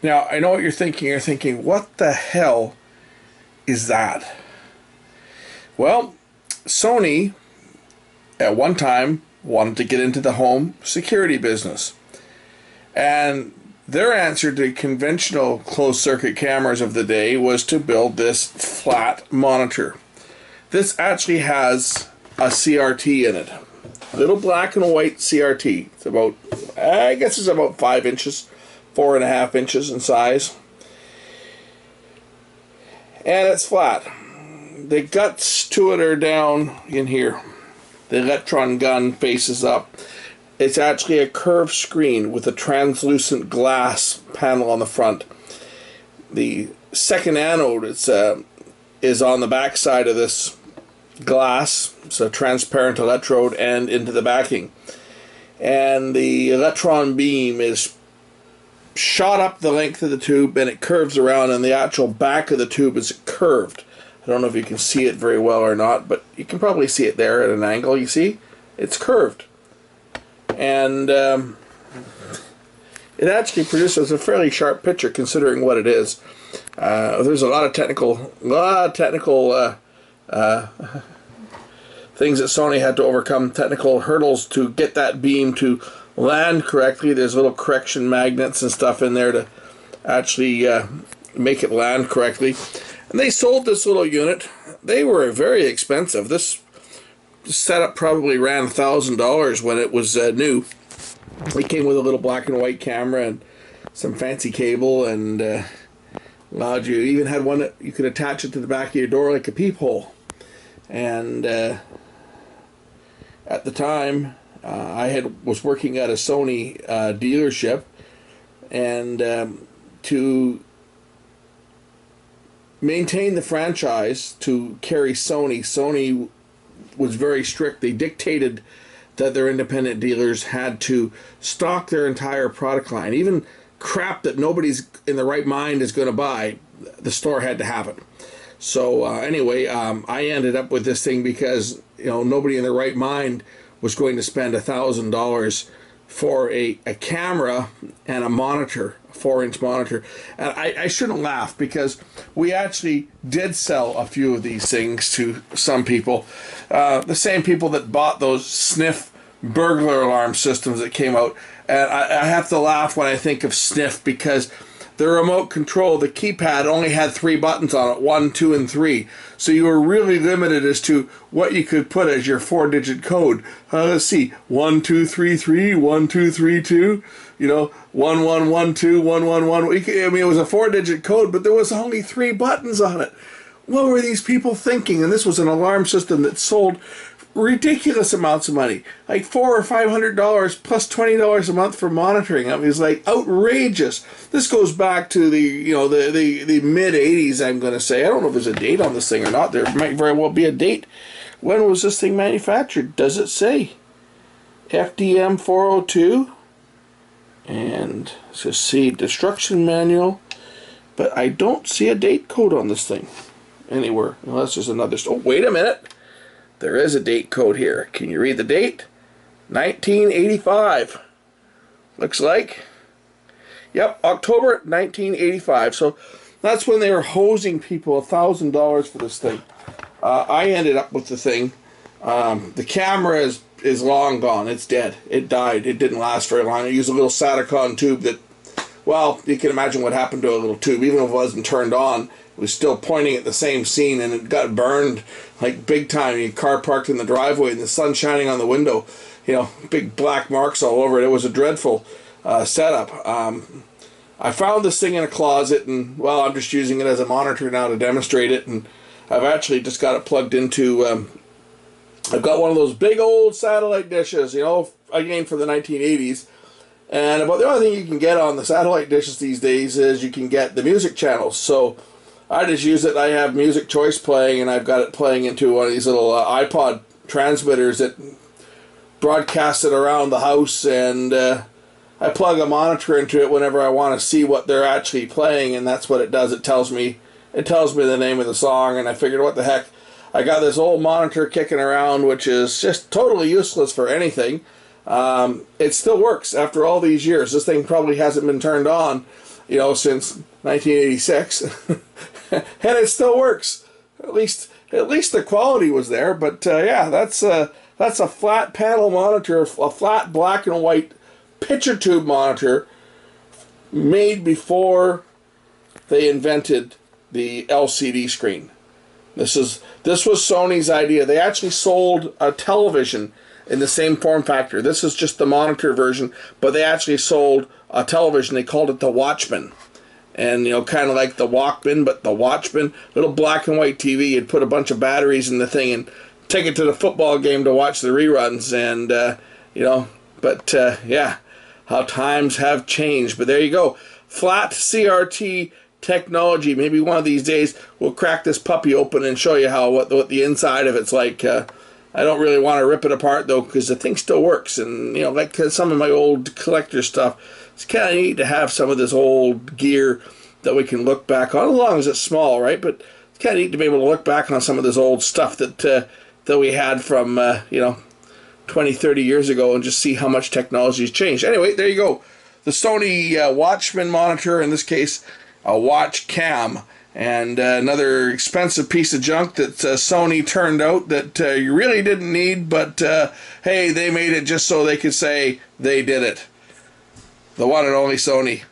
Now, I know what you're thinking. You're thinking, what the hell is that? Well, Sony, at one time, wanted to get into the home security business. And their answer to conventional closed-circuit cameras of the day was to build this flat monitor. This actually has a CRT in it. Little black and white CRT. It's about, I guess it's about 5 inches, 4.5 inches in size. And it's flat. The guts to it are down in here. The electron gun faces up. It's actually a curved screen with a translucent glass panel on the front. The second anode is on the back side of this glass. It's a transparent electrode and into the backing. And the electron beam is shot up the length of the tube, and it curves around, and the actual back of the tube is curved. I don't know if you can see it very well or not, but you can probably see it there at an angle. You see? It's curved. And it actually produces a fairly sharp picture considering what it is. There's a lot of technical things that Sony had to overcome, technical hurdles to get that beam to land correctly. There's little correction magnets and stuff in there to actually make it land correctly. And they sold this little unit. They were very expensive. This setup probably ran $1,000 when it was new. It came with a little black and white camera and some fancy cable, and allowed you, even had one that you could attach it to the back of your door like a peephole. And at the time, I was working at a Sony dealership, and to maintain the franchise to carry Sony was very strict. They dictated that their independent dealers had to stock their entire product line. Even crap that nobody's in the right mind is going to buy, the store had to have it. So anyway, I ended up with this thing because nobody in their right mind was going to spend $1,000 for a camera and a monitor, a 4-inch monitor. And I shouldn't laugh, because we actually did sell a few of these things to some people. The same people that bought those sniff burglar alarm systems that came out. And I have to laugh when I think of sniff, because the remote control, the keypad, only had 3 buttons on it, 1, 2, and 3. So you were really limited as to what you could put as your 4-digit code. Let's see, 1 2 3 3, 1 2 3 2, 1 1 1 2, 1 1 1. I mean, it was a 4-digit code, but there was only 3 buttons on it. What were these people thinking? And this was an alarm system that sold ridiculous amounts of money, like $400 or $500 plus $20 a month for monitoring. I mean, it was like outrageous. This goes back to the the mid '80s. I'm going to say. I don't know if there's a date on this thing or not. There might very well be a date. When was this thing manufactured? Does it say? FDM 402, and let's just see, destruction manual, but I don't see a date code on this thing anywhere, unless there's another. Oh, wait a minute. There is a date code here. Can you read the date? 1985. Looks like. Yep, October 1985. So that's when they were hosing people $1,000 for this thing. I ended up with the thing. The camera is long gone. It's dead. It died. It didn't last very long. I used a little Satacon tube that, well, you can imagine what happened to a little tube. Even if it wasn't turned on, it was still pointing at the same scene, and it got burned like big time. Your car parked in the driveway and the sun shining on the window, big black marks all over it. It was a dreadful setup. I found this thing in a closet, and well, I'm just using it as a monitor now to demonstrate it, and I've actually just got it plugged into, I've got one of those big old satellite dishes, again from the 1980s. And about the only thing you can get on the satellite dishes these days is you can get the music channels. So I just use it. I have Music Choice playing, and I've got it playing into one of these little iPod transmitters that broadcast it around the house, and I plug a monitor into it whenever I want to see what they're actually playing, and that's what it does. It tells me the name of the song, and I figured, what the heck, I got this old monitor kicking around, which is just totally useless for anything. It still works after all these years. This thing probably hasn't been turned on. since 1986, and it still works. At least the quality was there. But yeah, that's a flat panel monitor, a flat black and white picture tube monitor made before they invented the LCD screen. This was Sony's idea. They actually sold a television in the same form factor. This is just the monitor version, but they actually sold a television. They called it the Watchman. And, kind of like the Walkman, but the Watchman, little black and white TV. You'd put a bunch of batteries in the thing and take it to the football game to watch the reruns. And, yeah, how times have changed. But there you go. Flat CRT technology. Maybe one of these days we'll crack this puppy open and show you what the inside of it's like. I don't really want to rip it apart though, because the thing still works. And like some of my old collector stuff, it's kind of neat to have some of this old gear that we can look back on, as long as it's small, right? But it's kind of neat to be able to look back on some of this old stuff that we had from 20, 30 years ago, and just see how much technology has changed. Anyway, there you go. The Sony Watchman monitor, in this case, a WatchCam. And another expensive piece of junk that Sony turned out that you really didn't need, but hey, they made it just so they could say they did it. The one and only Sony.